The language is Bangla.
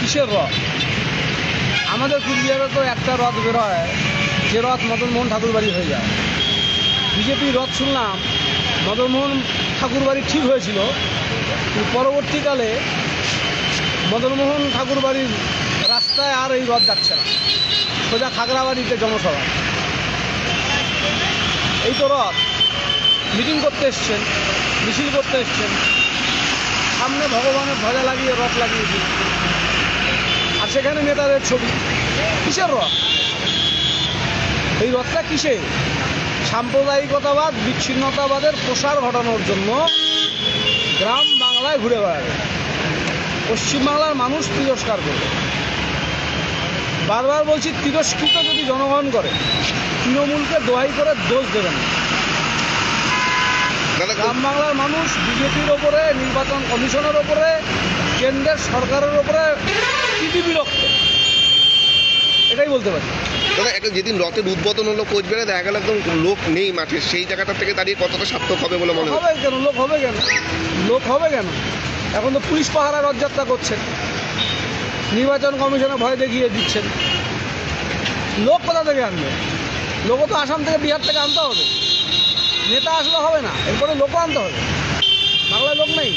কিসের রথ? আমাদের কুচবিহারে তো একটা রথ বেরোয়, যে রথ মদনমোহন ঠাকুরবাড়ি হয়ে যায়। বিজেপির রথ শুনলাম মদনমোহন ঠাকুরবাড়ি ঠিক হয়েছিল, কিন্তু পরবর্তীকালে মদনমোহন ঠাকুরবাড়ির রাস্তায় আর এই রথ যাচ্ছে না, সোজা খাগড়াবাড়িতে জনসভা। এই তো রথ মিটিং করতে এসছেন, মিছিল করতে এসছেন, সামনে ভগবানের ধ্বজা লাগিয়ে রথ লাগিয়েছিল, আর সেখানে নেতাদের ছবি। কিসের রথ? এই রথটা কিসের? সাম্প্রদায়িকতাবাদ, বিচ্ছিন্নতাবাদের প্রসার ঘটানোর জন্য গ্রাম বাংলায় ঘুরে বেড়াবে, পশ্চিমবাংলার মানুষ তিরস্কার করবে। বারবার বলছি, তিরস্কৃত যদি জনগণ করে, তৃণমূলকে দোহাই করে দোষ দেবেন না। গ্রাম বাংলার মানুষ বিজেপির ওপরে, নির্বাচন কমিশনের ওপরে, কেন্দ্রের সরকারের ওপরে বিরক্ত, এটাই বলতে পারি। দাদা, একটা যেদিন রথের উদ্বোধন হলো কোচবিহারে, দেখা গেল একদম লোক নেই মাঠে, সেই জায়গাটা থেকে দাঁড়িয়ে কতটা সার্থক হবে বলে মনে হয়? হবে কেন? লোক হবে কেন? লোক হবে কেন? এখন তো পুলিশ পাহারা রথযাত্রা করছেন, নির্বাচন কমিশনে ভয় দেখিয়ে দিচ্ছেন। লোক কোথা থেকে আনবে? লোকও তো আসাম থেকে, বিহার থেকে আনতে হবে। নেতা আসলে হবে না, এরপরে লোকও আনতে হবে। বাংলায় লোক নেই।